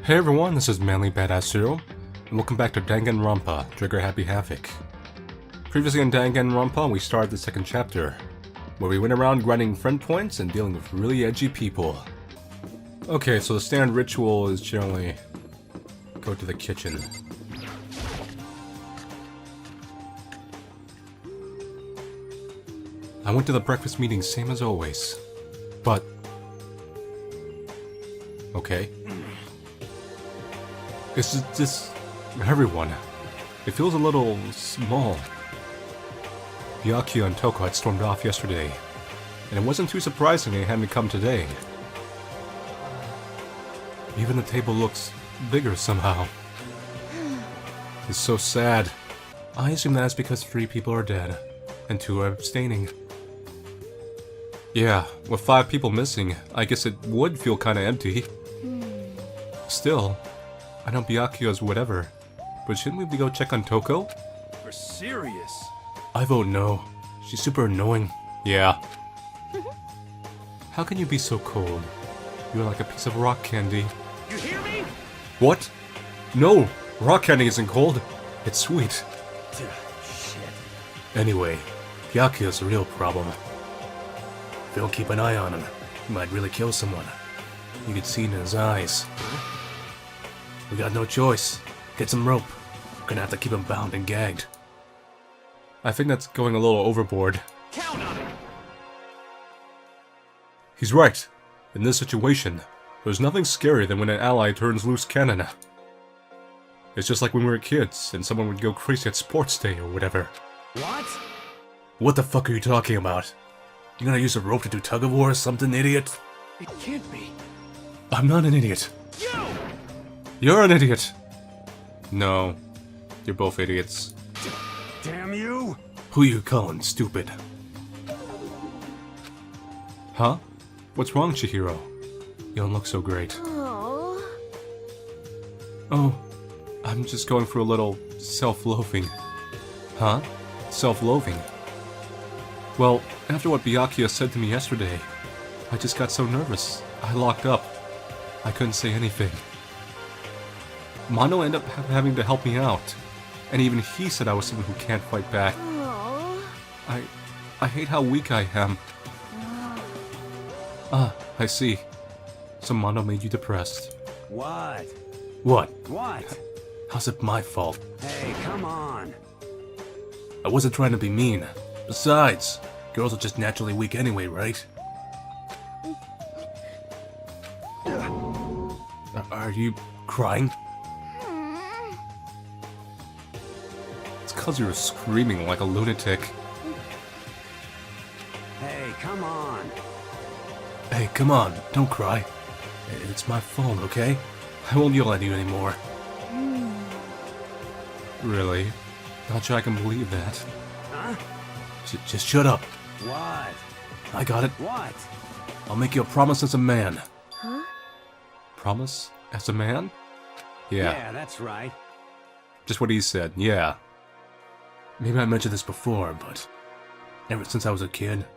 Hey everyone, this is Manly Badass Zero, and welcome back to Danganronpa, Trigger Happy Havoc. Previously on Danganronpa, we started the second chapter, where we went around grinding friend points and dealing with really edgy people. Okay, so the standard ritual is generally go to the kitchen. I went to the breakfast meeting same as always, but... okay. It's just everyone. It feels a little small. Byakuya and Toko had stormed off yesterday, and it wasn't too surprising they hadn't come today. Even the table looks bigger somehow. It's so sad. I assume that's because 3 people are dead, and 2 are abstaining. Yeah, with 5 people missing, I guess it would feel kinda empty. Still, I know Byakuya's whatever, but shouldn't we go check on Toko? We're serious. I vote no. She's super annoying. Yeah. How can you be so cold? You're like a piece of rock candy. You hear me? What? No! Rock candy isn't cold. It's sweet. Shit. Anyway, Byakuya's a real problem. If you don't keep an eye on him, he might really kill someone. You could see it in his eyes. We got no choice. Get some rope. We're gonna have to keep him bound and gagged. I think that's going a little overboard. Count on it. He's right. In this situation, there's nothing scarier than when an ally turns loose cannon. It's just like when we were kids and someone would go crazy at sports day or whatever. What? What the fuck are you talking about? You gonna use a rope to do tug-of-war or something, idiot? It can't be. I'm not an idiot. You! You're an idiot! No. You're both idiots. Damn you! Who you calling stupid? Huh? What's wrong, Chihiro? You don't look so great. Aww. Oh, I'm just going for a little self-loathing. Huh? Self-loathing? Well, after what Byakuya said to me yesterday, I just got so nervous. I locked up. I couldn't say anything. Mono ended up having to help me out, and even he said I was someone who can't fight back. Aww. I hate how weak I am. Ah, I see. So Mono made you depressed. What? What? What? How's it my fault? Hey, come on. I wasn't trying to be mean. Besides, girls are just naturally weak anyway, right? Are you crying? It's cause you were screaming like a lunatic. Hey, come on. Hey, come on, don't cry. It's my fault, okay? I won't yell at you anymore. Really? Not sure I can believe that. Huh? Just shut up. What? I got it. What? I'll make you a promise as a man. Huh? Promise? As a man? Yeah. That's right. Just what he said, yeah. Maybe I mentioned this before, but ever since I was a kid, there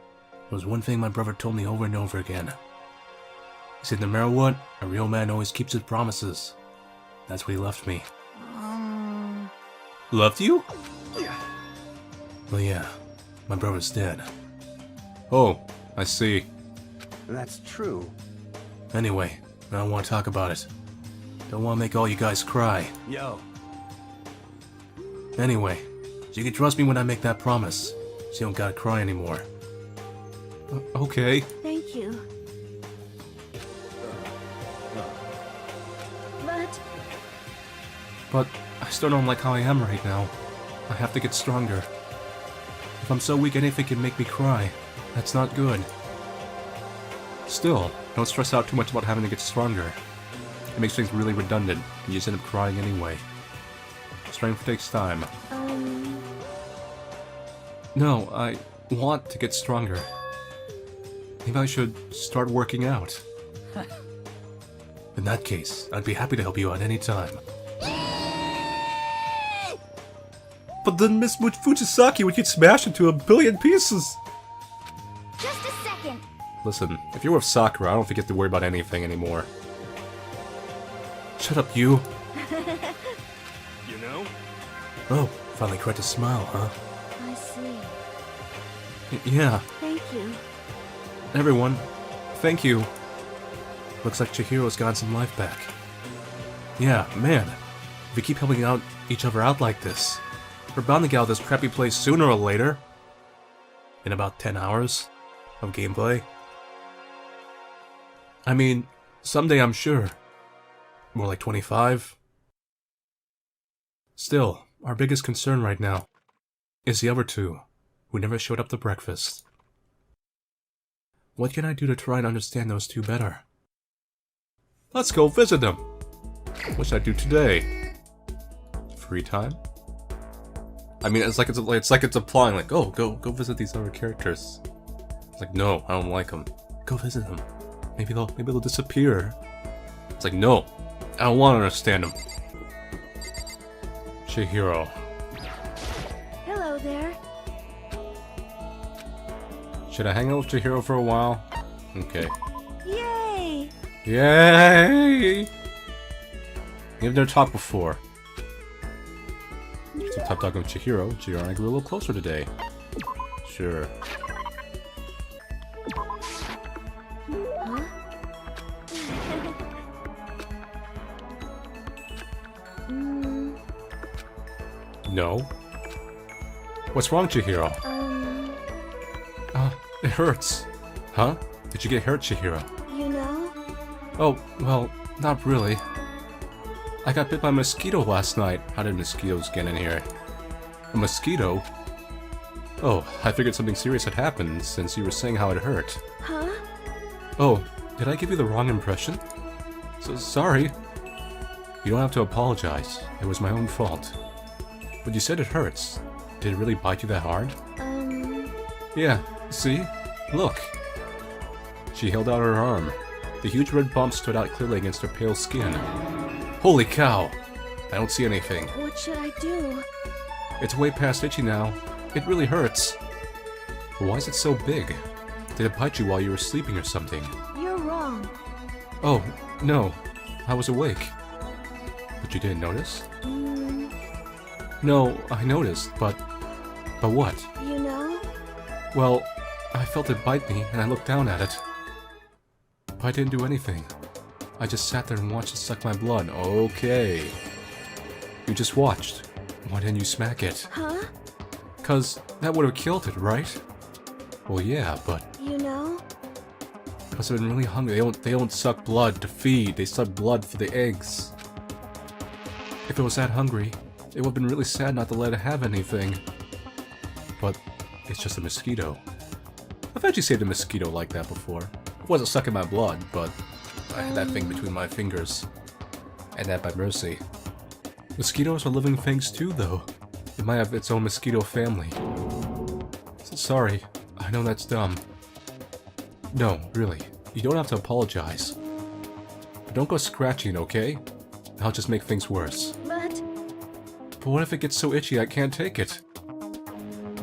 was one thing my brother told me over and over again. He said no matter what, a real man always keeps his promises. That's what he left me. Left you? Well, yeah. My brother's dead. Oh, I see. That's true. Anyway, I don't want to talk about it. Don't want to make all you guys cry. Yo. Anyway, so you can trust me when I make that promise, so you don't gotta cry anymore. Okay. Thank you. But I still don't like how I am right now. I have to get stronger. If I'm so weak anything can make me cry, that's not good. Still, don't stress out too much about having to get stronger. It makes things really redundant, and you just end up crying anyway. Strength takes time. No, I want to get stronger. Maybe I should start working out. In that case, I'd be happy to help you out any time. But then Miss Fujisaki would get smashed into a billion pieces! Just a second. Listen, if you're with Sakura, I don't think you have to worry about anything anymore. Shut up, you. You know? Oh, finally cracked a smile, huh? I see. Yeah, Thank you. everyone, thank you. Looks like Chihiro's gotten some life back. Yeah, man, if we keep helping out each other out like this, we're bound to get out of this crappy place sooner or later. In about 10 hours of gameplay. I mean, someday I'm sure. More like 25. Still, our biggest concern right now is the other two, who never showed up to breakfast. What can I do to try and understand those two better? Let's go visit them! What should I do today? Free time? I mean, it's like it's applying, like, oh, go visit these other characters. It's like, no, I don't like them. Go visit them. Maybe they'll disappear. It's like, no, I don't want to understand them. Chihiro. Hello there. Should I hang out with Chihiro for a while? Okay. Yay! Yay! We've never talked before. So top talking with Chihiro and I grew a little closer today. Sure. Huh? No. What's wrong, Chihiro? It hurts. Huh? Did you get hurt, Chihiro? You know? Oh, well, not really. I got bit by a mosquito last night. How did mosquitoes get in here? A mosquito? Oh, I figured something serious had happened since you were saying how it hurt. Huh? Oh, did I give you the wrong impression? So sorry. You don't have to apologize. It was my own fault. But you said it hurts. Did it really bite you that hard? Yeah, see? Look. She held out her arm. The huge red bump stood out clearly against her pale skin. Holy cow! I don't see anything. What should I do? It's way past itchy now. It really hurts. But why is it so big? Did it bite you while you were sleeping or something? You're wrong. Oh, no. I was awake. But you didn't notice? No, I noticed, but what? You know? Well, I felt it bite me, and I looked down at it. But I didn't do anything. I just sat there and watched it suck my blood. Okay. You just watched. Why didn't you smack it? Huh? 'Cause that would have killed it, right? Well, yeah, but... You know? 'Cause they're really hungry. They don't suck blood to feed. They suck blood for the eggs. If it was that hungry, it would have been really sad not to let it have anything. But it's just a mosquito. I've actually saved a mosquito like that before. It wasn't sucking my blood, but I had that thing between my fingers. And that by mercy. Mosquitoes are living things too, though. It might have its own mosquito family. Sorry, I know that's dumb. No, really, you don't have to apologize. But don't go scratching, okay? I'll just make things worse. But what if it gets so itchy I can't take it?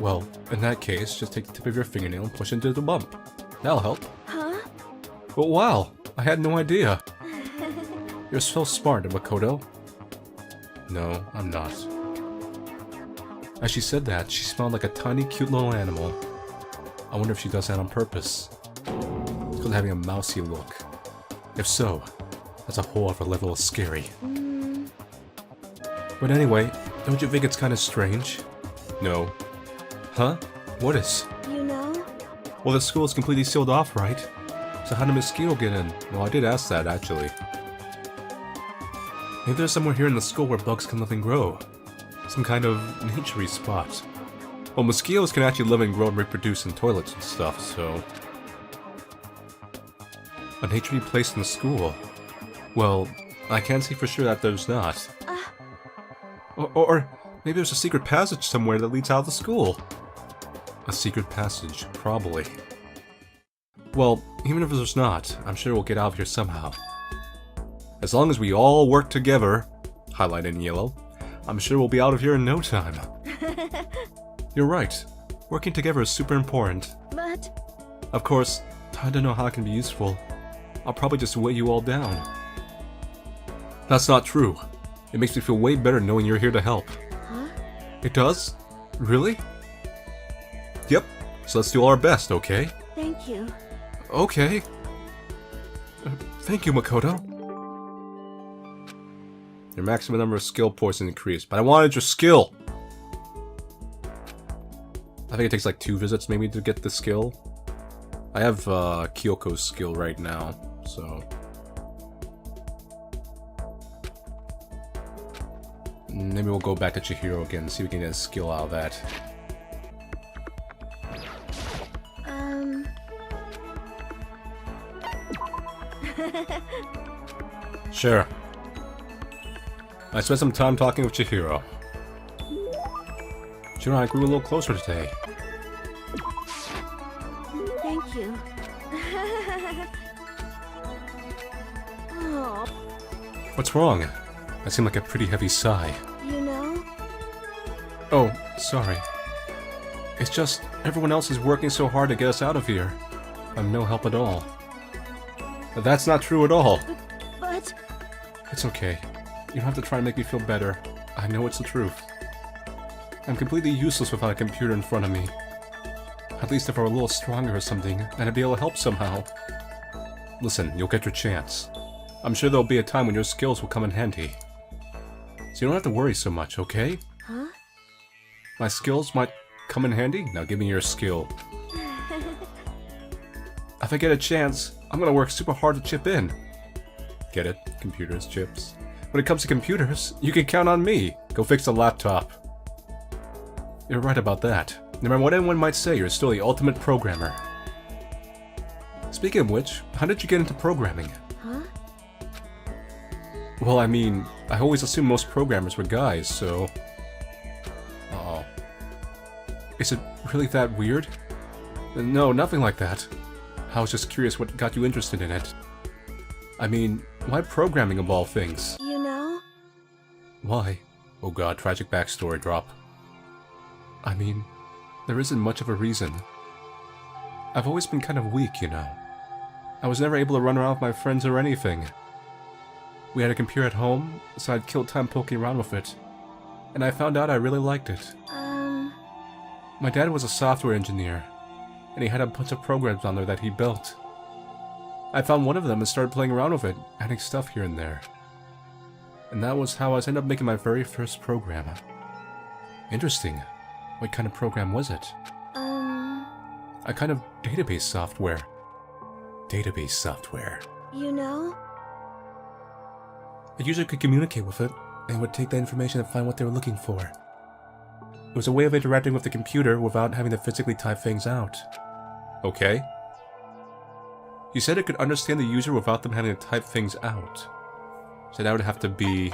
Well, in that case, just take the tip of your fingernail and push into the bump. That'll help. Huh? But wow, I had no idea. You're so smart, Makoto. No, I'm not. As she said that, she smelled like a tiny, cute little animal. I wonder if she does that on purpose. It's called having a mousy look. If so, that's a whole other level of scary. But anyway, don't you think it's kind of strange? No. Huh? What is? You know? Well, the school is completely sealed off, right? So how did a mosquito get in? Well, I did ask that, actually. Maybe there's somewhere here in the school where bugs can live and grow. Some kind of nature-y spot. Well, mosquitoes can actually live and grow and reproduce in toilets and stuff, so... A nature-y place in the school? Well, I can't say for sure that there's not. Or maybe there's a secret passage somewhere that leads out of the school. A secret passage, probably. Well, even if there's not, I'm sure we'll get out of here somehow. As long as we all work together, highlighted in yellow, I'm sure we'll be out of here in no time. You're right. Working together is super important. But... Of course, I don't know how it can be useful. I'll probably just weigh you all down. That's not true. It makes me feel way better knowing you're here to help. Huh? It does? Really? Yep. So let's do our best, okay? Thank you. Okay. Thank you, Makoto. Your maximum number of skill points increased, but I wanted your skill! I think it takes like 2 visits maybe to get the skill. I have Kyoko's skill right now, so... Maybe we'll go back to Chihiro again and see if we can get a skill out of that. Sure. I spent some time talking with Chihiro. Chihiro and I grew a little closer today. Thank you. Oh, What's wrong? I seem like a pretty heavy sigh. you know? Oh, sorry. It's just, everyone else is working so hard to get us out of here. I'm no help at all. But that's not true at all. But... It's okay. You don't have to try and make me feel better. I know it's the truth. I'm completely useless without a computer in front of me. At least if I were a little stronger or something, then I'd be able to help somehow. Listen, you'll get your chance. I'm sure there'll be a time when your skills will come in handy. So you don't have to worry so much, okay? Huh? My skills might come in handy? Now give me your skill. If I get a chance, I'm gonna work super hard to chip in. Get it? Computers, chips. When it comes to computers, you can count on me. Go fix the laptop. You're right about that. No matter what anyone might say, you're still the ultimate programmer. Speaking of which, how did you get into programming? Huh? Well, I mean, I always assumed most programmers were guys, so... Uh-oh. Is it really that weird? No, nothing like that. I was just curious what got you interested in it. I mean, why programming of all things? You know? Why? Oh god, tragic backstory drop. I mean, there isn't much of a reason. I've always been kind of weak, you know. I was never able to run around with my friends or anything. We had a computer at home, so I'd kill time poking around with it. And I found out I really liked it. My dad was a software engineer, and he had a bunch of programs on there that he built. I found one of them and started playing around with it, adding stuff here and there. And that was how I ended up making my very first program. Interesting. What kind of program was it? A kind of database software. Database software. You know? A user could communicate with it, and would take that information and find what they were looking for. It was a way of interacting with the computer without having to physically type things out. Okay. You said it could understand the user without them having to type things out. So that would have to be...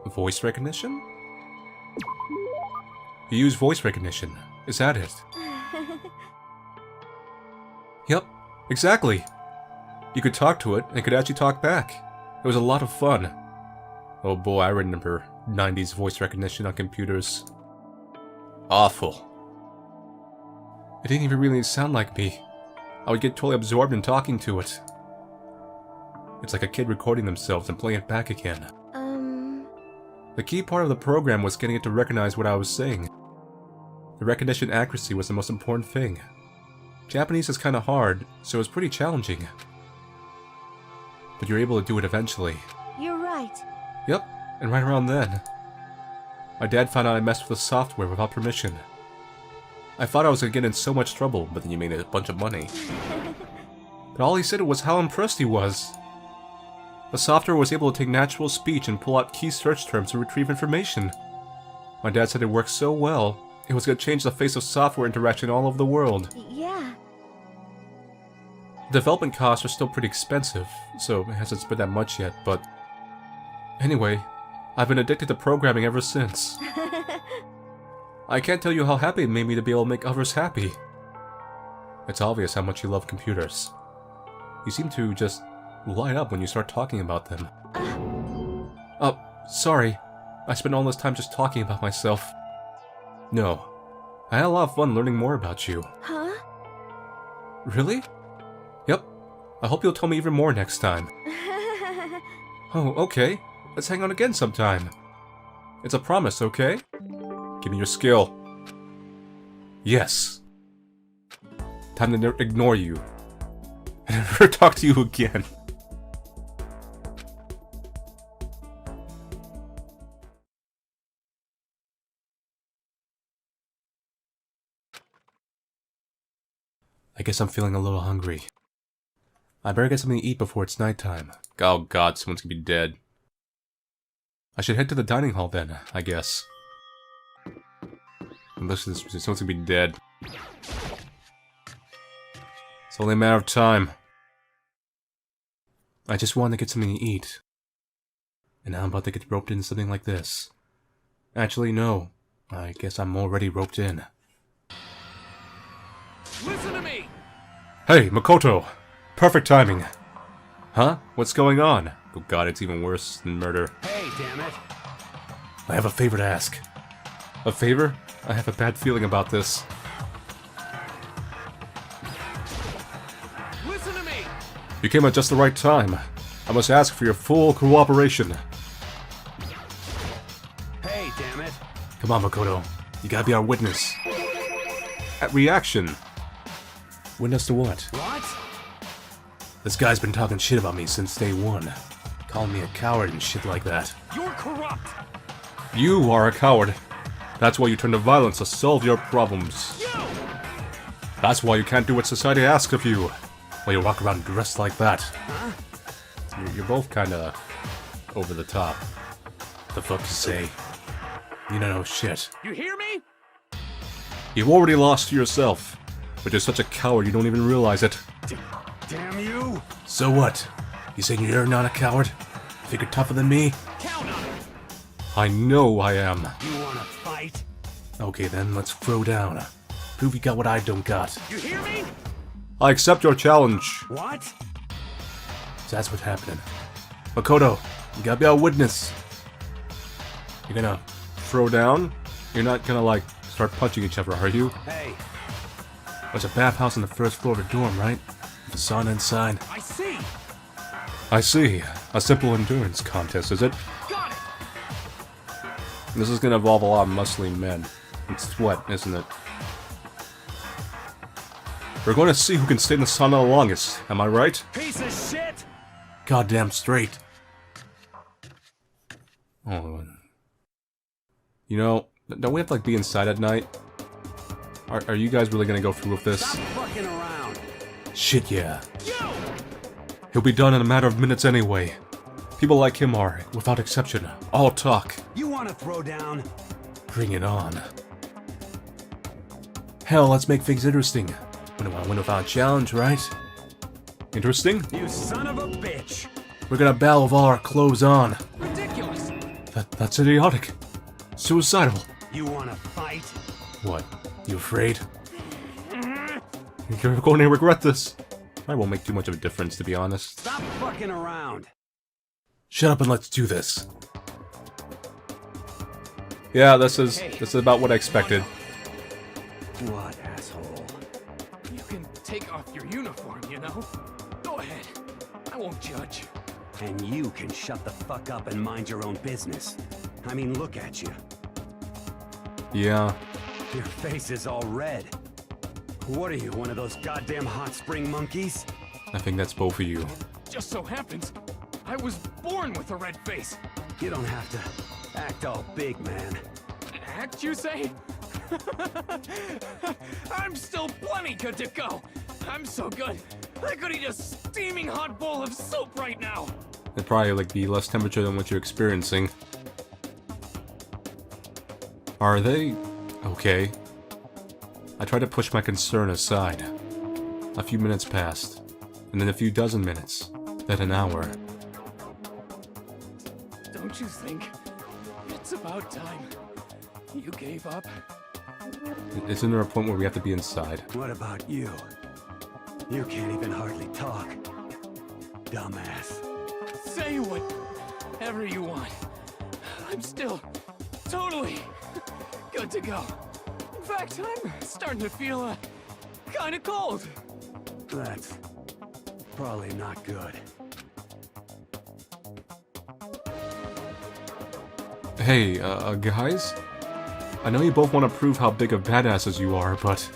voice recognition? You use voice recognition. Is that it? Yep, exactly. You could talk to it, and it could actually talk back. It was a lot of fun. Oh boy, I remember 90s voice recognition on computers. Awful. It didn't even really sound like me. I would get totally absorbed in talking to it. It's like a kid recording themselves and playing it back again. The key part of the program was getting it to recognize what I was saying. The recognition accuracy was the most important thing. Japanese is kinda hard, so it was pretty challenging. But you're able to do it eventually. You're right. Yep, and right around then, my dad found out I messed with the software without permission. I thought I was gonna get in so much trouble, but then you made a bunch of money. But all he said was how impressed he was. The software was able to take natural speech and pull out key search terms to retrieve information. My dad said it worked so well, it was gonna change the face of software interaction all over the world. Yeah. Development costs are still pretty expensive, so it hasn't spent that much yet, but... Anyway, I've been addicted to programming ever since. I can't tell you how happy it made me to be able to make others happy. It's obvious how much you love computers. You seem to just light up when you start talking about them. Oh, sorry. I spent all this time just talking about myself. No. I had a lot of fun learning more about you. Huh? Really? Yep. I hope you'll tell me even more next time. Oh, okay. Let's hang out again sometime. It's a promise, okay? Give me your skill. Yes. Time to ignore you. And never talk to you again. I guess I'm feeling a little hungry. I better get something to eat before it's nighttime. Oh god, someone's gonna be dead. I should head to the dining hall then, I guess. Unless someone's gonna be dead. It's only a matter of time. I just wanted to get something to eat. And now I'm about to get roped into something like this. Actually, no. I guess I'm already roped in. Listen to me! Hey, Makoto! Perfect timing. Huh? What's going on? Oh god, it's even worse than murder. Hey, damn it! I have a favor to ask. A favor? I have a bad feeling about this. Listen to me! You came at just the right time. I must ask for your full cooperation. Hey, damn it! Come on, Makoto. You gotta be our witness. At reaction. Witness to what? What? This guy's been talking shit about me since day one. Calling me a coward and shit like that. You're corrupt! You are a coward. That's why you turn to violence to solve your problems. You! That's why you can't do what society asks of you. Why you walk around dressed like that. Huh? You're both kinda over the top. The fuck you say? You don't know shit. You hear me? You've already lost to yourself. But you're such a coward you don't even realize it. Damn you! So what? You saying you're not a coward? Think you're tougher than me? Count on it! I know I am. You wanna fight? Okay then, let's throw down. Prove you got what I don't got. You hear me? I accept your challenge. What? So that's what's happening. Makoto, you gotta be our witness. You're gonna throw down? You're not gonna, like, start punching each other, are you? Hey, There's a bathhouse on the first floor of the dorm, right? With a sauna inside. I see! I see. A simple endurance contest, is it? Got it! This is gonna involve a lot of muscly men. It's sweat, isn't it? We're going to see who can stay in the sauna the longest, am I right? Piece of shit! Goddamn straight. Oh. You know, don't we have to, like, be inside at night? Are you guys really gonna go through with this? Stop fucking around! Shit, yeah. You! He'll be done in a matter of minutes anyway. People like him are, without exception, all talk. You wanna throw down? Bring it on. Hell, let's make things interesting. We don't want to win without a challenge, right? Interesting? You son of a bitch! We're gonna battle with all our clothes on. Ridiculous! That's idiotic. Suicidal. You wanna fight? What? You afraid? You're going to regret this. I won't make too much of a difference, to be honest. Stop fucking around! Shut up and let's do this. Yeah, this is about what I expected. What, asshole? You can take off your uniform, you know? Go ahead. I won't judge. And you can shut the fuck up and mind your own business. I mean, look at you. Yeah. Your face is all red. What are you, one of those goddamn hot spring monkeys? I think that's both of you. Just so happens, I was born with a red face. You don't have to act all big, man. Act, you say? I'm still plenty good to go. I'm so good, I could eat a steaming hot bowl of soup right now. It'd probably like be less temperature than what you're experiencing. Are they okay? I tried to push my concern aside. A few minutes passed, and then a few dozen minutes, then an hour. Don't you think it's about time you gave up? Isn't there a point where we have to be inside? What about you? You can't even hardly talk. Dumbass. Say whatever you want. I'm still totally good to go. In fact, I'm starting to feel kind of cold. That's probably not good. Hey, guys? I know you both want to prove how big of badasses you are, but...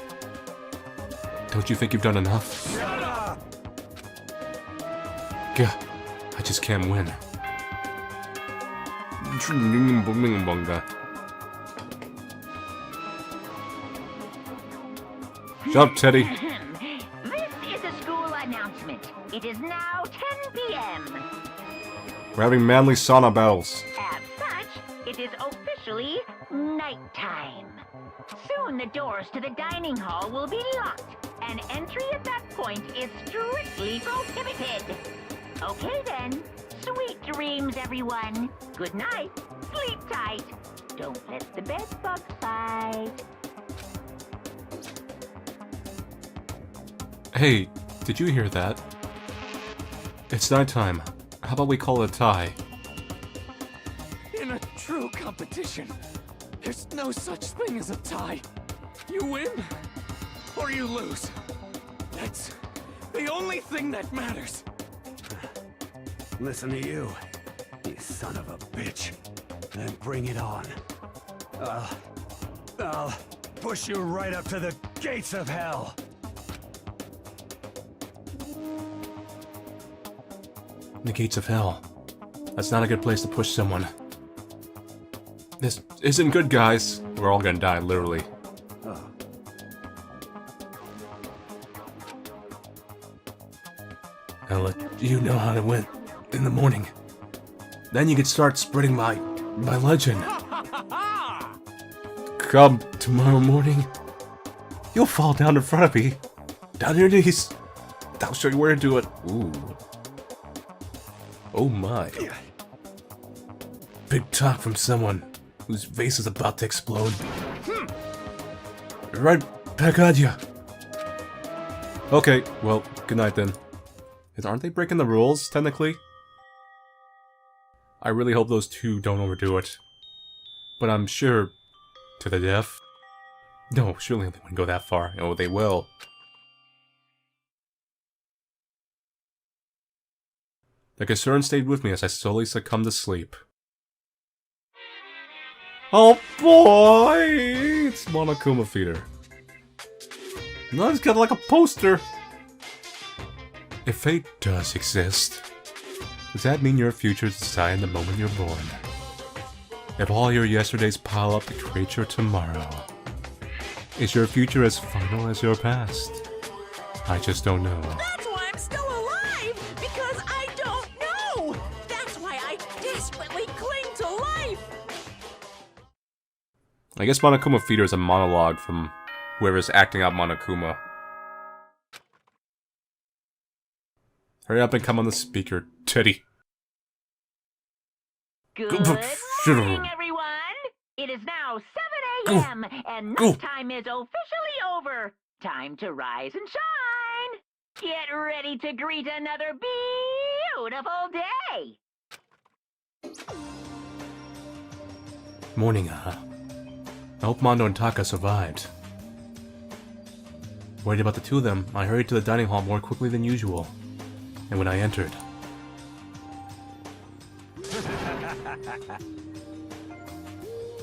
don't you think you've done enough? Shut up! Gah, I just can't win. Shut up, Teddy. This is a school announcement. It is now 10 p.m. We're having manly sauna battles. As such, it is officially nighttime. Soon the doors to the dining hall will be locked, and entry at that point is strictly prohibited. Okay then. Sweet dreams, everyone. Good night. Sleep tight. Don't let the bed bugs bite. Hey, did you hear that? It's nighttime. How about we call it a tie? In a true competition, there's no such thing as a tie. You win, or you lose. That's the only thing that matters. Listen to you, you son of a bitch. Then bring it on. I'll push you right up to the gates of hell. The gates of hell. That's not a good place to push someone. This isn't good, guys. We're all gonna die, literally. I'll let you know how it went in the morning. Then you can start spreading my legend. Come tomorrow morning, you'll fall down in front of me. Down on your knees. I'll show you where to do it. Ooh. Oh my. Big talk from someone whose face is about to explode. Right back at ya. Okay, well, good night then. Aren't they breaking the rules, technically? I really hope those two don't overdo it. But I'm sure... to the death? No, surely they wouldn't go that far. Oh, they will. The concern stayed with me as I slowly succumbed to sleep. Oh boy! It's Monokuma Theater. No, it's got like a poster! If fate does exist, does that mean your future is decided the moment you're born? If all your yesterdays pile up to create your tomorrow, is your future as final as your past? I just don't know. That's why I'm still alive! Because I don't know! That's why I desperately cling to life! I guess Monokuma Theater is a monologue from whoever's acting out Monokuma. Hurry up and come on the speaker, Teddy. Good morning, everyone. It is now 7 a.m. and nighttime is officially over. Time to rise and shine. Get ready to greet another beautiful day. Morning, I hope Mondo and Taka survived. Worried about the two of them, I hurried to the dining hall more quickly than usual. And when I entered...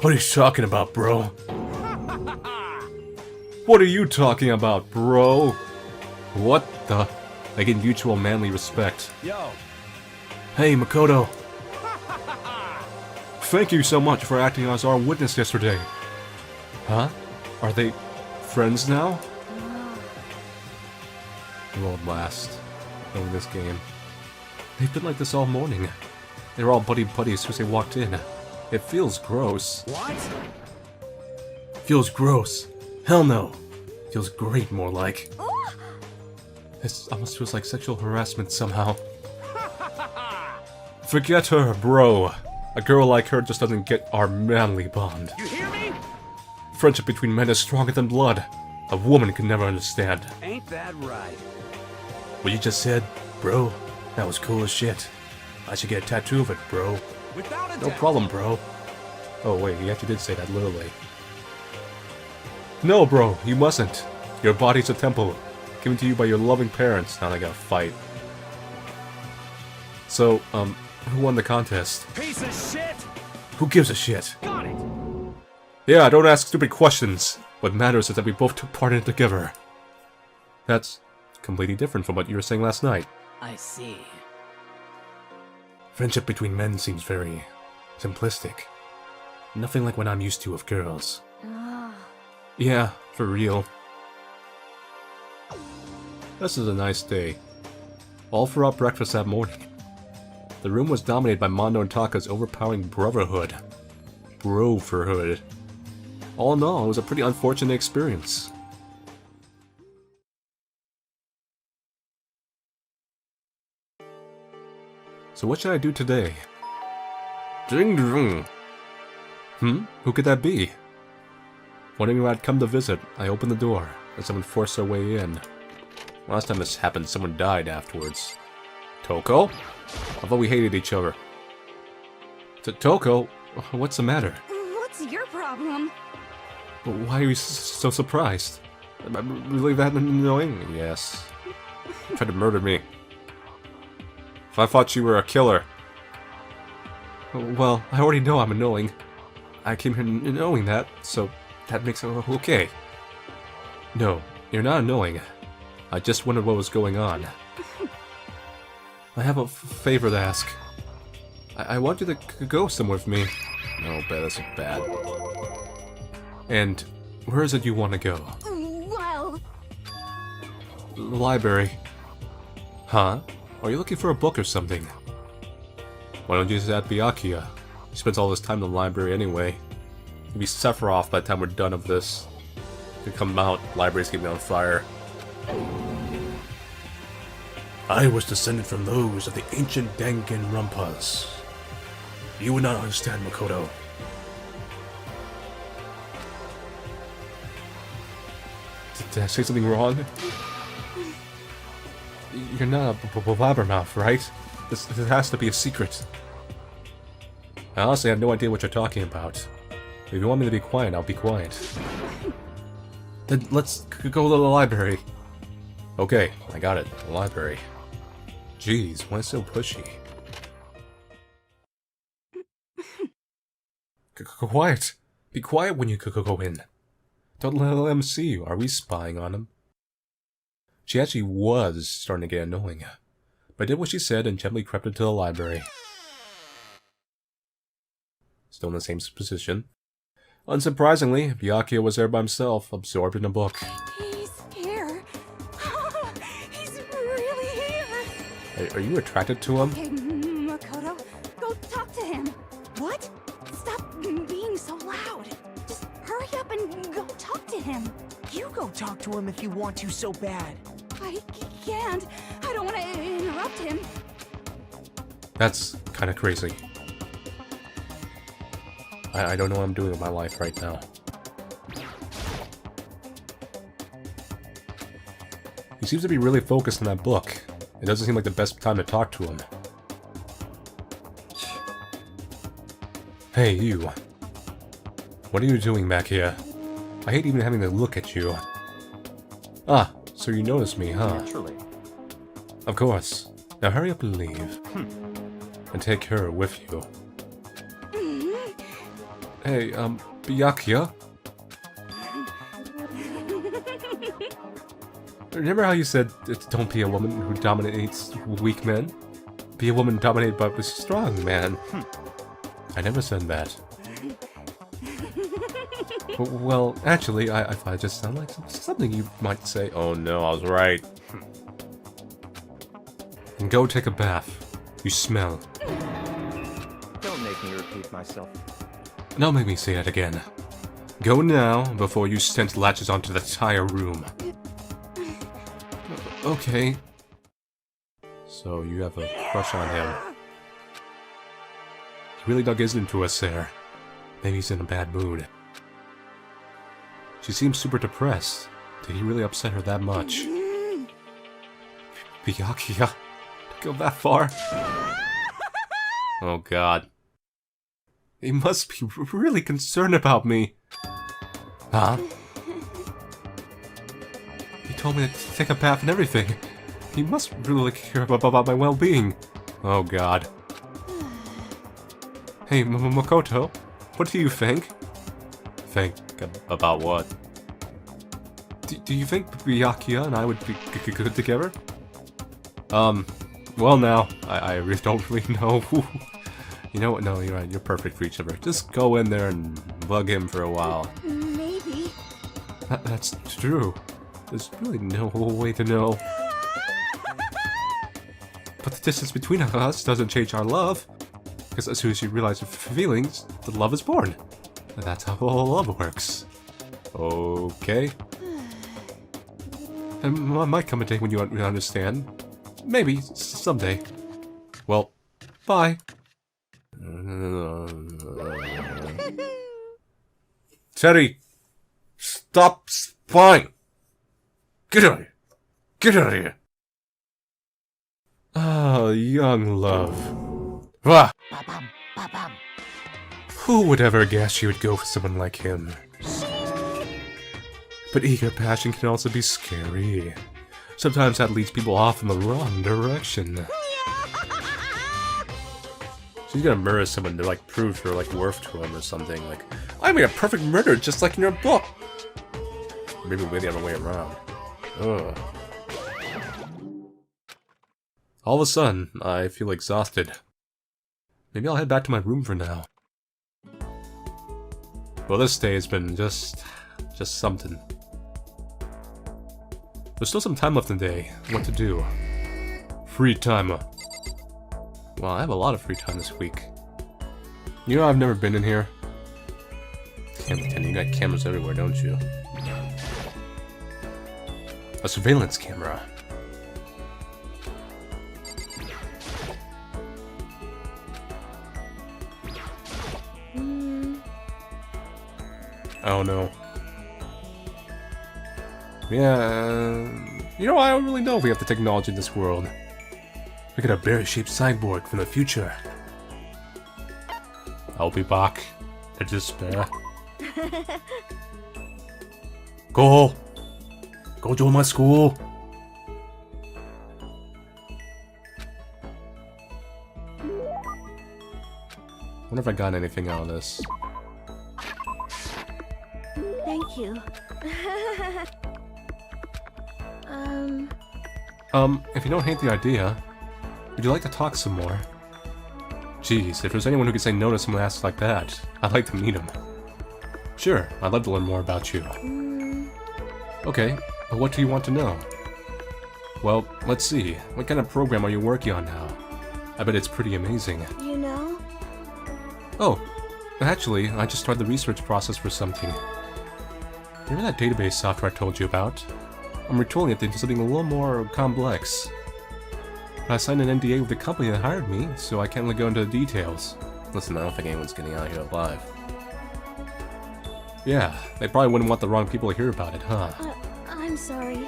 What are you talking about, bro? What are you talking about, bro? What the... I get mutual manly respect. Yo! Hey, Makoto. Thank you so much for acting as our witness yesterday. Huh? Are they friends now? World last. Over this game. They've been like this all morning. They were all buddies as they walked in. It feels gross. What? Feels gross. Hell no. Feels great, more like. This almost feels like sexual harassment somehow. Forget her, bro. A girl like her just doesn't get our manly bond. You hear me? Friendship between men is stronger than blood. A woman can never understand. Ain't that right? What you just said, bro, that was cool as shit. I should get a tattoo of it, bro. Without a No problem, bro. Oh wait, he actually did say that literally. No, bro, you mustn't. Your body's a temple, given to you by your loving parents. Now they gotta fight. So, who won the contest? Piece of shit! Who gives a shit? Got it! Yeah, don't ask stupid questions. What matters is that we both took part in it together. That's completely different from what you were saying last night. I see. Friendship between men seems very simplistic. Nothing like what I'm used to with girls. Yeah, for real. This is a nice day. All for our breakfast that morning. The room was dominated by Mondo and Taka's overpowering brotherhood. Broferhood. All in all, it was a pretty unfortunate experience. So what should I do today? Ding dong. Who could that be? Wondering who I'd come to visit, I opened the door, and someone forced their way in. Last time this happened, someone died afterwards. Toko? I thought we hated each other. Toko? What's the matter? What's your problem? Why are you so surprised? Am I really that annoying? Yes. You tried to murder me. If I thought you were a killer. Well, I already know I'm annoying. I came here knowing that, so that makes it okay. No, you're not annoying. I just wondered what was going on. I have a favor to ask. I want you to go somewhere with me. No, bad, that's bad. And where is it you want to go? Well... The library. Huh? Are you looking for a book or something? Why don't you just ask Byakuya? He spends all his time in the library anyway. He'll be Sephiroth by the time we're done of this. Could come out, library's gonna be on fire. I was descended from those of the ancient Danganronpas. You would not understand, Makoto. Did I say something wrong? You're not a blabbermouth, right? This has to be a secret. I honestly have no idea what you're talking about. If you want me to be quiet, I'll be quiet. Then let's go to the library. Okay, I got it. The library. Jeez, why so pushy? Quiet! Be quiet when you go in. Don't let them see you. Are we spying on him? She actually was starting to get annoying. But I did what she said and gently crept into the library. Still in the same position. Unsurprisingly, Byakuya was there by himself, absorbed in a book. He's here. He's really here. Are you attracted to him? Okay, Makoto, go talk to him. What? Stop being so loud. Just hurry up and go talk to him. You go talk to him if you want to so bad. I can't. I don't want to interrupt him. That's kind of crazy. I don't know what I'm doing with my life right now. He seems to be really focused on that book. It doesn't seem like the best time to talk to him. Hey, you. What are you doing back here? I hate even having to look at you. Ah, so you noticed me, huh? Naturally. Of course. Now hurry up and leave. And take her with you. Hey, Byakuya? Remember how you said, don't be a woman who dominates weak men? Be a woman dominated by a strong man. I never said that. Well, actually, I thought it just sounded like something you might say. Oh no, I was right. And go take a bath. You smell. Don't make me repeat myself. Don't make me say that again. Go now, before your scent latches onto the entire room. Okay. So you have a crush on him. He really dug his into us there. Maybe he's in a bad mood. She seems super depressed. Did he really upset her that much? Byakuya? Go that far? Oh god. He must be really concerned about me. Huh? He told me to take a bath and everything. He must really care about my well-being. Oh god. Hey, Makoto, what do you think? Think about what? Do you think Byakuya and I would be good together? Well now, I really don't really know. You know what, no, you're right, you're perfect for each other. Just go in there and bug him for a while. Maybe. That's true. There's really no way to know. But the distance between us doesn't change our love. Because as soon as you realize your feelings, the love is born. And that's how all love works. Okay. And might come a day when you understand. Maybe, someday. Well, bye. Teddy! Stop spying! Get out of here! Get out of here! Ah, young love. Ah! Who would ever guess you would go for someone like him? But eager passion can also be scary. Sometimes that leads people off in the wrong direction. She's gonna murder someone to like prove her like worth to him or something. Like, I made a perfect murder just like in your book. Maybe the other way around. Ugh. All of a sudden, I feel exhausted. Maybe I'll head back to my room for now. Well, this day has been just something. There's still some time left in the day. What to do? Free time. Well, I have a lot of free time this week. You know I've never been in here? And you got cameras everywhere, don't you? A surveillance camera. Oh no. Yeah, you know, I don't really know if we have the technology in this world. We got a berry-shaped cyborg from the future. I'll be back to despair. Go join my school. Wonder if I got anything out of this. Thank you. If you don't hate the idea, would you like to talk some more? Jeez, if there's anyone who could say no to someone asks like that, I'd like to meet him. Sure, I'd love to learn more about you. Okay, but what do you want to know? Well, let's see. What kind of program are you working on now? I bet it's pretty amazing. You know? Oh, actually, I just started the research process for something. Remember that database software I told you about? I'm retooling it into something a little more complex. I signed an NDA with the company that hired me, so I can't really go into the details. Listen, I don't think anyone's getting out of here alive. Yeah, they probably wouldn't want the wrong people to hear about it, huh? I'm sorry.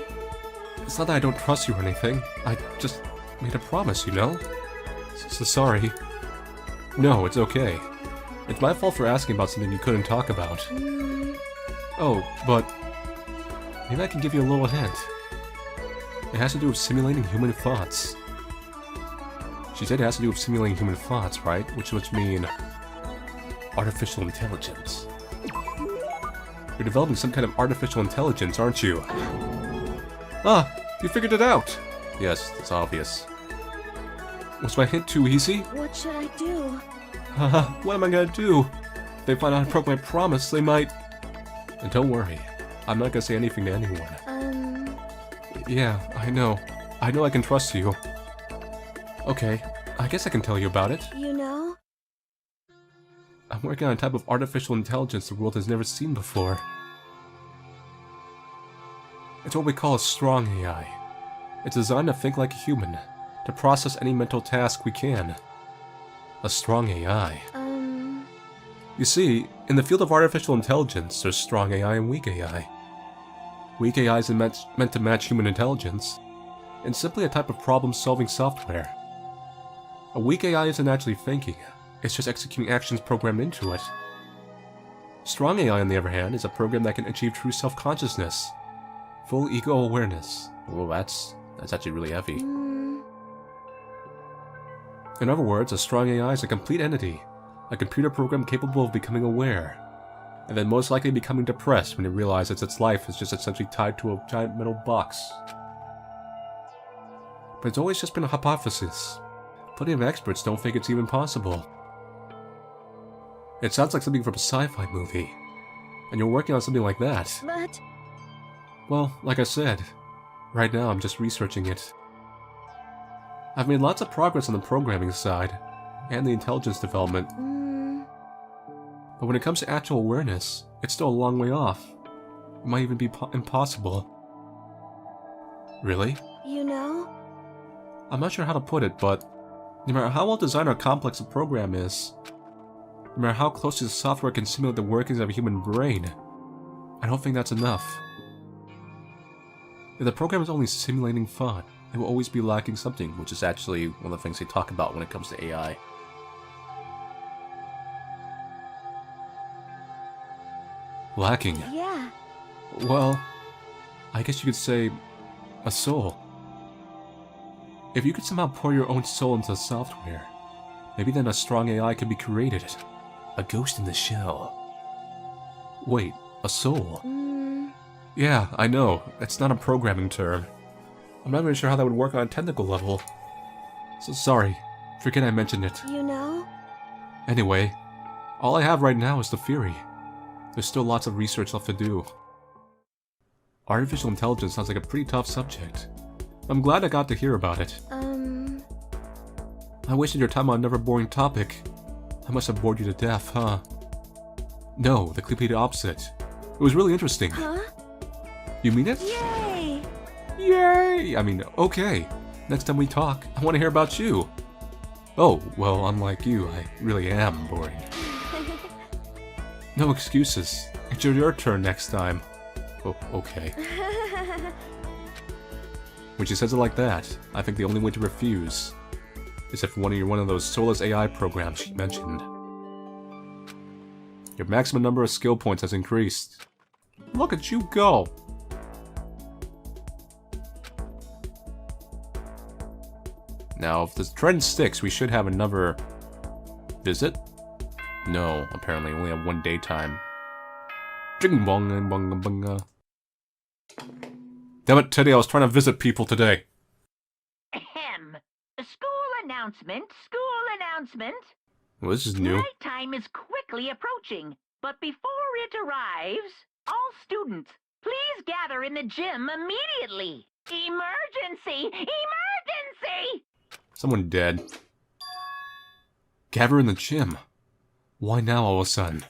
It's not that I don't trust you or anything. I just made a promise, you know? So sorry. No, it's okay. It's my fault for asking about something you couldn't talk about. Oh, but maybe I can give you a little hint. It has to do with simulating human thoughts. She said it has to do with simulating human thoughts, right? Which would mean artificial intelligence. You're developing some kind of artificial intelligence, aren't you? Ah, you figured it out! Yes, it's obvious. Was my hint too easy? What should I do? Haha, what am I gonna do? If they find out I broke my promise, they might... And don't worry, I'm not gonna say anything to anyone. Yeah, I know. I know I can trust you. Okay, I guess I can tell you about it. You know? I'm working on a type of artificial intelligence the world has never seen before. It's what we call a strong AI. It's designed to think like a human, to process any mental task we can. A strong AI. You see, in the field of artificial intelligence, there's strong AI and weak AI. Weak AI isn't meant to match human intelligence. It's simply a type of problem-solving software. A weak AI isn't actually thinking, it's just executing actions programmed into it. Strong AI, on the other hand, is a program that can achieve true self-consciousness. Full ego awareness. Well, that's actually really heavy. In other words, a strong AI is a complete entity, A computer program capable of becoming aware, and then most likely becoming depressed when it realizes its life is just essentially tied to a giant metal box. But it's always just been a hypothesis. Plenty of experts don't think it's even possible. It sounds like something from a sci-fi movie, and you're working on something like that. But... Well, like I said, right now I'm just researching it. I've made lots of progress on the programming side, and the intelligence development. But when it comes to actual awareness, it's still a long way off. It might even be impossible. Really? You know? I'm not sure how to put it, but no matter how well designed or complex a program is, no matter how closely the software can simulate the workings of a human brain, I don't think that's enough. If the program is only simulating thought, it will always be lacking something, which is actually one of the things they talk about when it comes to AI. Lacking? Yeah. Well, I guess you could say a soul. If you could somehow pour your own soul into the software, maybe then a strong AI could be created. A ghost in the shell. Wait, a soul? Yeah, I know. It's not a programming term. I'm not even sure how that would work on a technical level. So sorry. Forget I mentioned it. You know? Anyway, all I have right now is the theory. There's still lots of research left to do. Artificial intelligence sounds like a pretty tough subject. I'm glad I got to hear about it. I wasted your time on a never boring topic. I must have bored you to death, huh? No, the complete opposite. It was really interesting. Huh? You mean it? Yay! Yay! I mean, okay. Next time we talk, I want to hear about you. Oh, well, unlike you, I really am boring. No excuses. It's your turn next time. Oh, okay. When she says it like that, I think the only way to refuse is if you're one of those soulless AI programs she mentioned. Your maximum number of skill points has increased. Look at you go! Now, if this trend sticks, we should have another visit? No, apparently, we only have one daytime. Jing bong and bong bong. Damn it, Teddy, I was trying to visit people today. Ahem. School announcement, school announcement. Well, this is new. Nighttime is quickly approaching, but before it arrives, all students, please gather in the gym immediately. Emergency! Emergency! Someone dead. Gather in the gym. Why now all of a sudden?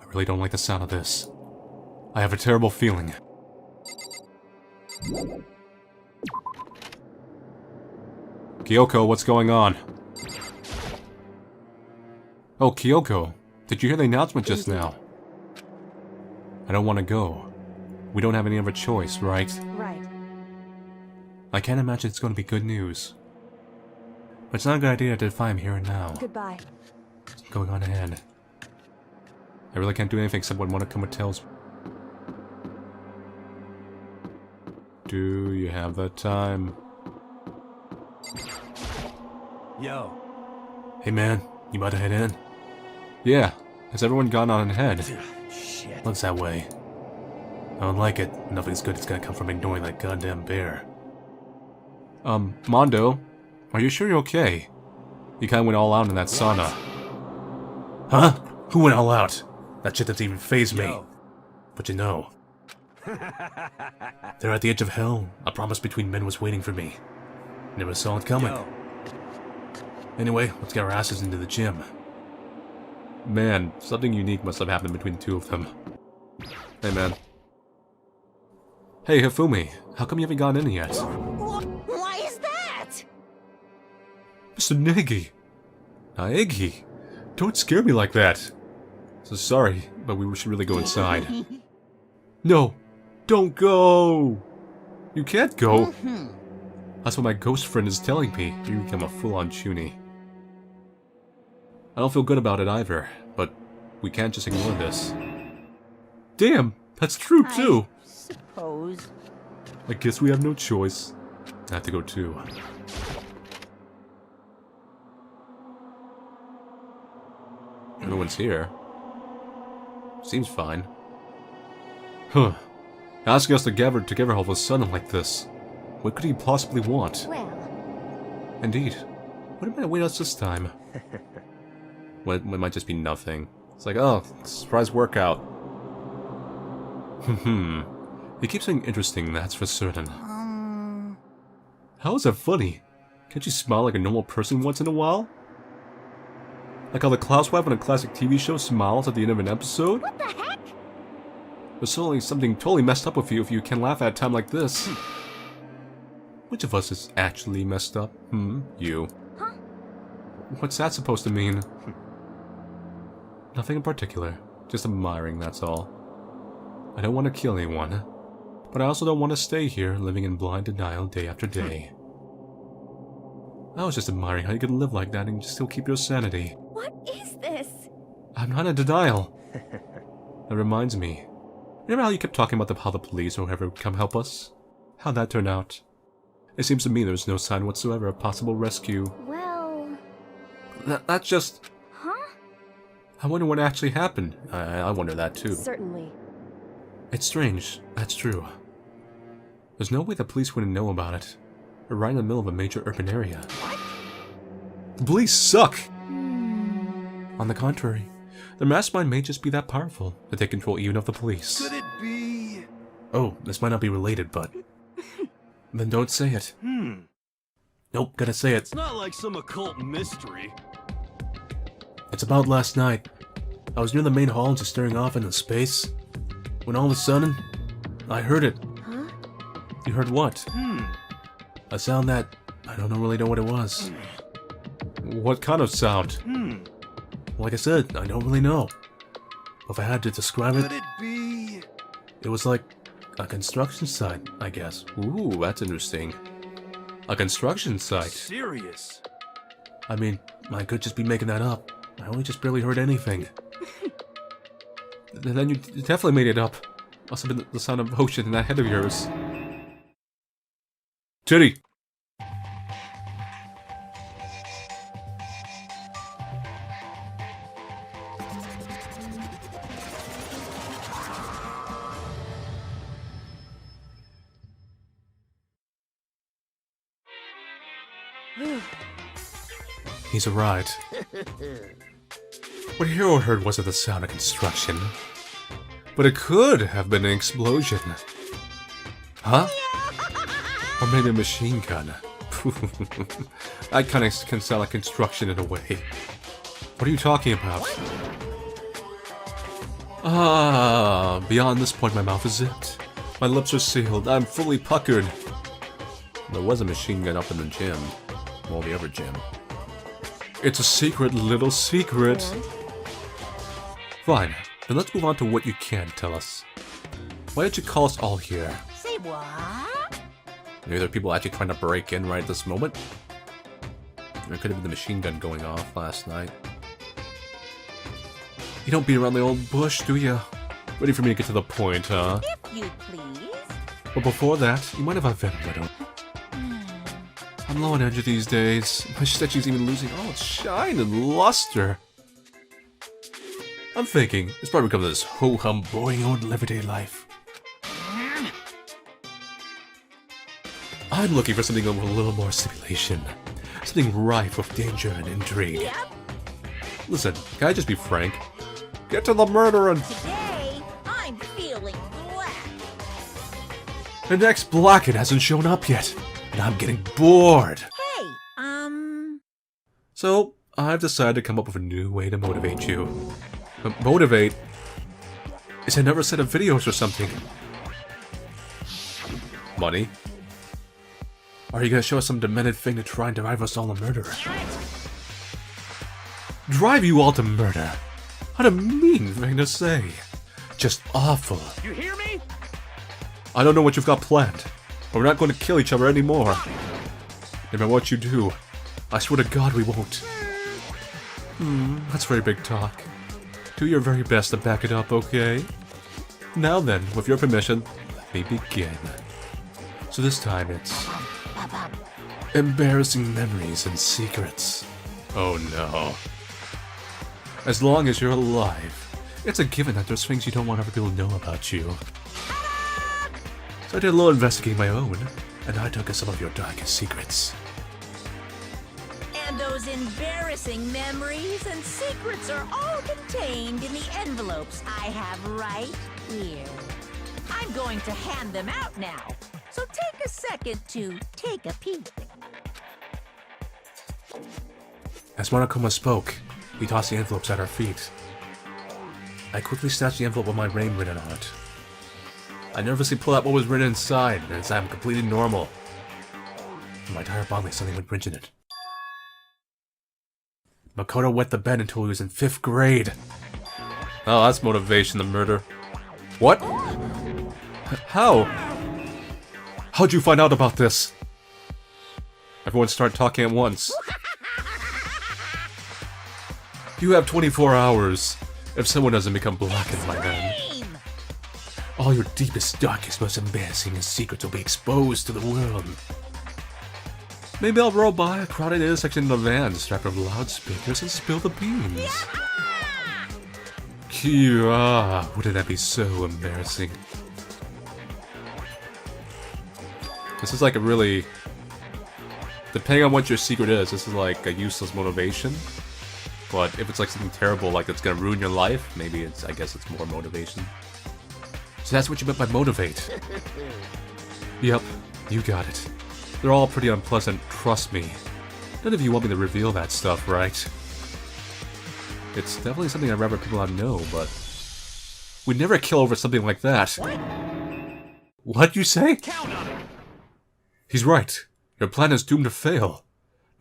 I really don't like the sound of this. I have a terrible feeling. Kyoko, what's going on? Oh, Kyoko, did you hear the announcement just now? I don't want to go. We don't have any other choice, right? Right. I can't imagine it's going to be good news. But it's not a good idea to defy him here and now. Goodbye. Going on ahead. I really can't do anything except what Monokuma tells me. Do you have the time? Yo. Hey man, you about to head in? Yeah, has everyone gone on ahead? Shit. Looks that way. I don't like it. Nothing's good is gonna come from ignoring that goddamn bear. Mondo, are you sure you're okay? You kinda went all out in that sauna. Huh? Who went all out? That shit doesn't even faze me. Yo. But you know. They're at the edge of hell. A promise between men was waiting for me. Never saw it coming. Yo. Anyway, let's get our asses into the gym. Man, something unique must have happened between the two of them. Hey man. Hey Hifumi, how come you haven't gone in yet? Why is that? Mr. Negi! Naegi! Don't scare me like that! So sorry, but we should really go inside. No! Don't go! You can't go! That's what my ghost friend is telling me. You become a full-on chuny. I don't feel good about it either, but we can't just ignore this. Damn! That's true too! Suppose. I guess we have no choice. I have to go too. No one's here. Seems fine. Huh. Asking us to gather together all of a sudden like this. What could he possibly want? Well, Indeed. What am I waiting us this time? Well, it might just be nothing. It's like, oh, surprise workout. He keeps saying interesting, that's for certain. How is that funny? Can't you smile like a normal person once in a while? Like how the Klaus wife on a classic TV show smiles at the end of an episode? what the heck? There's certainly something totally messed up with you if you can laugh at a time like this. Which of us is actually messed up? You. Huh? What's that supposed to mean? Nothing in particular. Just admiring, that's all. I don't want to kill anyone. But I also don't want to stay here, living in blind denial day after day. I was just admiring how you can live like that and still keep your sanity. What is this? I'm not in denial. That reminds me. Remember how you kept talking about how the police or whoever would come help us? How'd that turn out? It seems to me there's no sign whatsoever of possible rescue. Well... That's just... Huh? I wonder what actually happened. I wonder that too. Certainly. It's strange, that's true. There's no way the police wouldn't know about it. We're right in the middle of a major urban area. What? The police suck! On the contrary, the mastermind may just be that powerful that they control even of the police. Could it be? Oh, this might not be related, but... Then don't say it. Nope, gotta say it. It's not like some occult mystery. It's about last night. I was near the main hall just staring off into space, when all of a sudden, I heard it. Huh? You heard what? A sound that I don't really know what it was. What kind of sound? Like I said, I don't really know. If I had to describe it, Could it be? it was like a construction site, I guess. Ooh, that's interesting. A construction site. Serious? I mean, I could just be making that up. I only just barely heard anything. Then you definitely made it up. Must have been the sound of ocean in that head of yours. Titty! He's arrived. What Hero heard wasn't the sound of construction. But it could have been an explosion. Huh? Or maybe a machine gun. That kind of can sound like construction in a way. What are you talking about? Beyond this point my mouth is zipped. My lips are sealed. I'm fully puckered. There was a machine gun up in the gym. Well, the other gym. It's a secret, little secret. Fine. Then let's move on to what you can tell us. Why did you call us all here? Say what? Maybe there are people actually trying to break in right at this moment? There could have been the machine gun going off last night. You don't beat around the old bush, do you? Ready for me to get to the point, huh? If you please. But before that, you might have a vent, widow. I'm low on energy these days. My statue's even losing all its shine and luster. I'm thinking, it's probably because of this ho-hum, boring old everyday life. I'm looking for something with a little more stimulation. Something rife with danger and intrigue. Yep. Listen, can I just be frank? Get to the murdering! Today, I'm feeling black. The next Blacken hasn't shown up yet, and I'm getting bored. Hey, So, I've decided to come up with a new way to motivate you. Motivate? Is another set of videos or something? Money? Or are you gonna show us some demented thing to try and drive us all to murder? Drive you all to murder? What a mean thing to say. Just awful. You hear me? I don't know what you've got planned, but we're not going to kill each other anymore. No matter what you do, I swear to God we won't. That's very big talk. Do your very best to back it up, okay? Now then, with your permission, let me begin. So this time it's... embarrassing memories and secrets. Oh no. As long as you're alive, it's a given that there's things you don't want other people to know about you. So I did a little investigating my own, and I took some of your darkest secrets. And those embarrassing memories and secrets are all contained in the envelopes I have right here. I'm going to hand them out now, so take a second to take a peek. As Monokuma spoke, he tossed the envelopes at our feet. I quickly snatched the envelope with my name written on it. I nervously pulled out what was written inside, and inside I'm completely normal. My entire body suddenly went rigid in it. Makoto wet the bed until he was in 5th grade. Oh, that's motivation to murder. What? How? How'd you find out about this? Everyone started talking at once. You have 24 hours. If someone doesn't become blackened by then, all your deepest, darkest, most embarrassing secrets will be exposed to the world. Maybe I'll roll by a crowded intersection in a van strapped with loudspeakers and spill the beans. Kira, wouldn't that be so embarrassing? This is like a really... Depending on what your secret is, this is like a useless motivation. But if it's like something terrible, like that's gonna ruin your life, maybe it's, I guess it's more motivation. So that's what you meant by motivate. Yep, you got it. They're all pretty unpleasant, trust me. None of you want me to reveal that stuff, right? It's definitely something I'd rather people not know, but... We'd never kill over something like that. What'd you say? Count on it. He's right. Your plan is doomed to fail.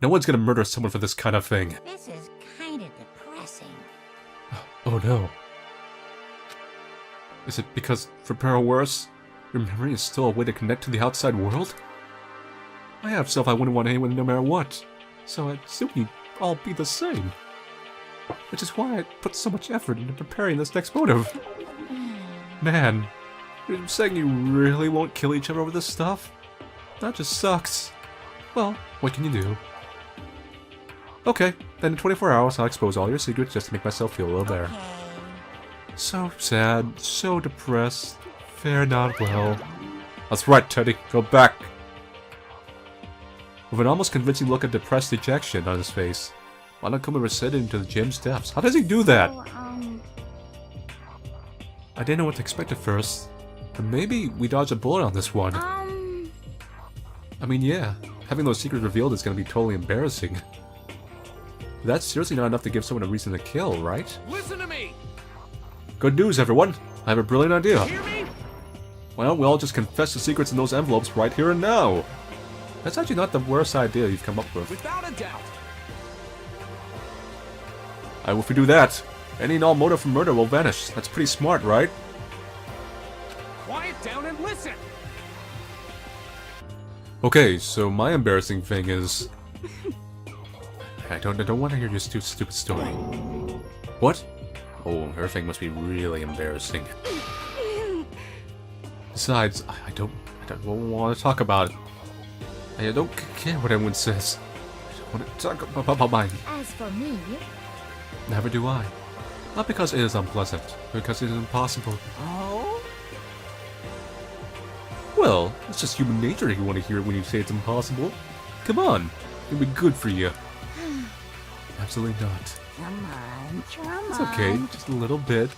No one's gonna murder someone for this kind of thing. This is kind of depressing. Oh no. Is it because, for better or worse, your memory is still a way to connect to the outside world? I have stuff I wouldn't want anyone to know no matter what, so I'd assume you'd all be the same. Which is why I put so much effort into preparing this next motive. Man, you're saying you really won't kill each other over this stuff? That just sucks. Well, what can you do? Okay, then in 24 hours I'll expose all your secrets just to make myself feel a little better. So sad, so depressed, fare not well. That's right, Teddy, go back. With an almost convincing look of depressed dejection on his face, Monokuma receded into the gym steps. How does he do that? I didn't know what to expect at first, but maybe we dodged a bullet on this one. I mean, yeah, having those secrets revealed is gonna be totally embarrassing. But that's seriously not enough to give someone a reason to kill, right? Listen to me. Good news, everyone! I have a brilliant idea. Hear me? Well, we'll all just confess the secrets in those envelopes right here and now. That's actually not the worst idea you've come up with. Without a doubt. If we do that, any and all motive for murder will vanish. That's pretty smart, right? Quiet down and listen. Okay, so my embarrassing thing is... I don't want to hear your stupid story. What? Oh, her thing must be really embarrassing. Besides, I don't want to talk about it. I don't care what anyone says. I don't want to talk about mine. As for me... Never do I. Not because it is unpleasant, but because it is impossible. Oh? Well, it's just human nature you want to hear it when you say it's impossible. Come on, it'll be good for you. Absolutely not. Come on, come It's okay, just a little bit.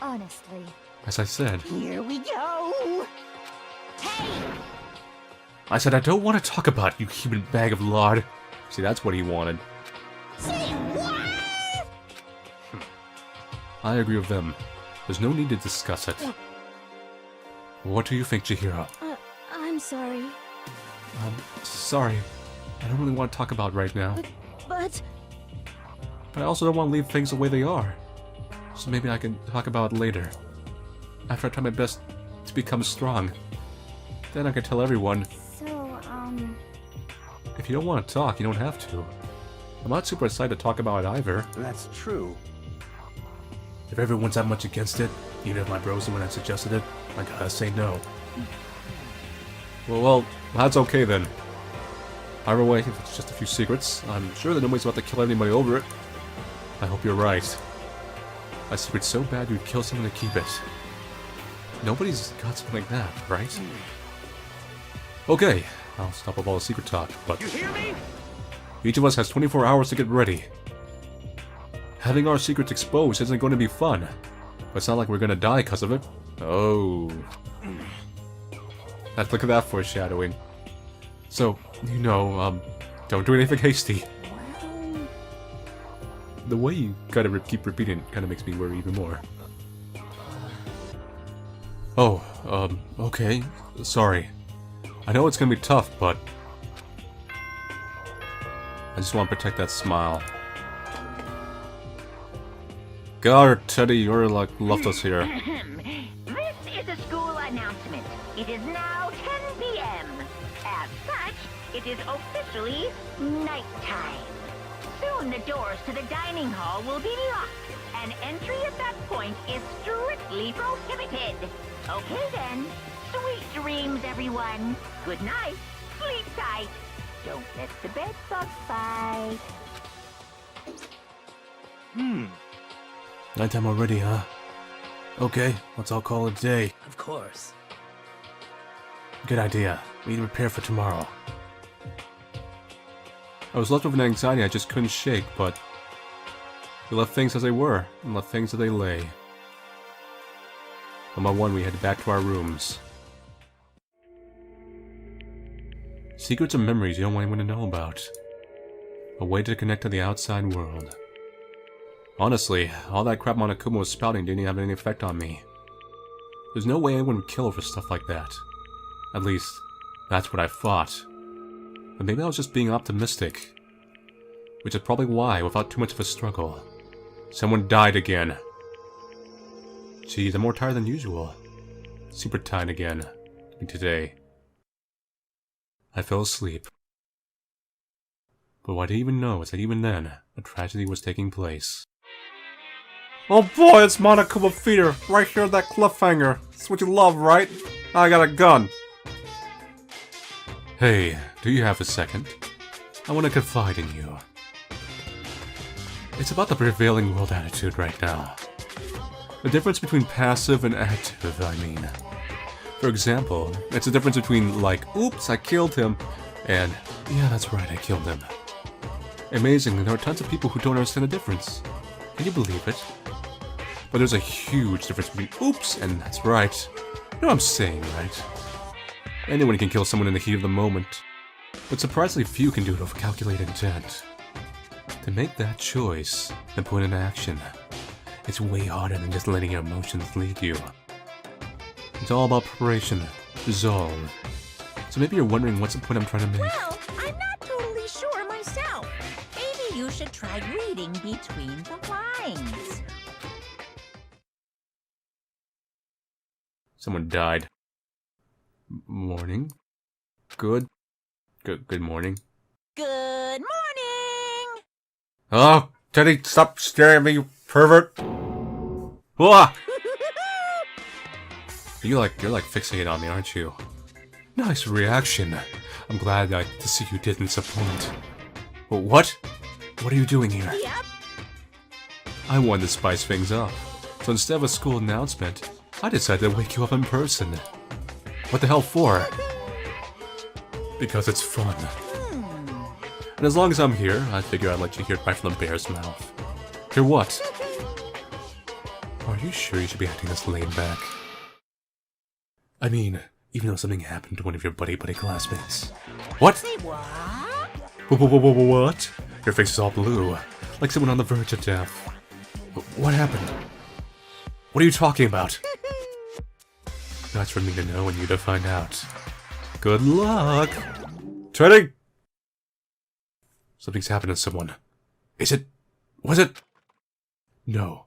Honestly... As I said. Here we go. I said I don't want to talk about it, you human bag of lard. See, that's what he wanted. Say what? I agree with them. There's no need to discuss it. What do you think, Chihiro? I'm sorry. Sorry. I don't really want to talk about it right now. But... But I also don't want to leave things the way they are. So maybe I can talk about it later. After I try my best to become strong. Then I can tell everyone. So, If you don't want to talk, you don't have to. I'm not super excited to talk about it either. That's true. If everyone's that much against it, even if my bro's the one that suggested it, I gotta say no. Well, that's okay then. Either way, if it's just a few secrets, I'm sure that nobody's about to kill anybody over it. I hope you're right. A secret so bad you'd kill someone to keep it. Nobody's got something like that, right? Okay, I'll stop with all the secret talk, but You hear me? each of us has 24 hours to get ready. Having our secrets exposed isn't going to be fun, but it's not like we're going to die because of it. Oh. Look at that foreshadowing. So, you know, don't do anything hasty. The way you gotta keep repeating it kind of makes me worry even more. Oh, okay. Sorry. I know it's gonna be tough, but I just want to protect that smile. God, Teddy, you're like left us here. This is a school announcement. It is now 10 p.m. As such, it is officially nighttime. Soon the doors to the dining hall will be locked, and entry at that point is strictly prohibited. Okay then. Sweet dreams, everyone. Good night. Sleep tight. Don't let the bed bugs bite. Nighttime already, huh? Okay, let's all call it a day. Of course. Good idea. We need to prepare for tomorrow. I was left with an anxiety I just couldn't shake, but we left things as they were, and left things as they lay. One by one, we headed back to our rooms. Secrets and memories you don't want anyone to know about. A way to connect to the outside world. Honestly, all that crap Monokuma was spouting didn't have any effect on me. There's no way anyone would kill for stuff like that. At least, that's what I thought. But maybe I was just being optimistic. Which is probably why, without too much of a struggle, someone died again. Geez, I'm more tired than usual. Super tired again. Today. I fell asleep. But what I didn't even know is that even then, a tragedy was taking place. Oh boy, it's Monokuma Feeder! Right here at that cliffhanger! That's what you love, right? I got a gun! Hey, do you have a second? I want to confide in you. It's about the prevailing world attitude right now. The difference between passive and active, I mean. For example, it's the difference between, like, oops, I killed him, and, yeah, that's right, I killed him. Amazingly, there are tons of people who don't understand the difference. Can you believe it? But there's a huge difference between oops and that's right. You know what I'm saying, right? Anyone can kill someone in the heat of the moment, but surprisingly few can do it with calculated intent. To make that choice and put in action, it's way harder than just letting your emotions lead you. It's all about preparation, resolve. So maybe you're wondering what's the point I'm trying to make. Well, I'm not totally sure myself. Maybe you should try reading between the lines. Someone died. Morning. Good morning. Good morning! Oh, Teddy, stop staring at me, you pervert! Ah! You're like fixated on me, aren't you? Nice reaction. I'm glad to see you didn't disappoint. But what? What are you doing here? Yep. I wanted to spice things up, so instead of a school announcement, I decided to wake you up in person. What the hell for? Because it's fun. And as long as I'm here, I figure I'd let you hear it right from the bear's mouth. Hear what? Are you sure you should be acting this laid back? I mean, even though something happened to one of your buddy classmates. What? Say what? What? Your face is all blue, like someone on the verge of death. What happened? What are you talking about? That's for me to know and you to find out. Good luck! Teddy! Something's happened to someone. Is it? Was it? No.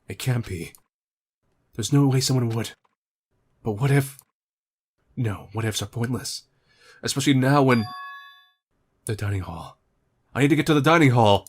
It can't be. There's no way someone would. But what if... No, what ifs are pointless. Especially now when... The dining hall. I need to get to the dining hall!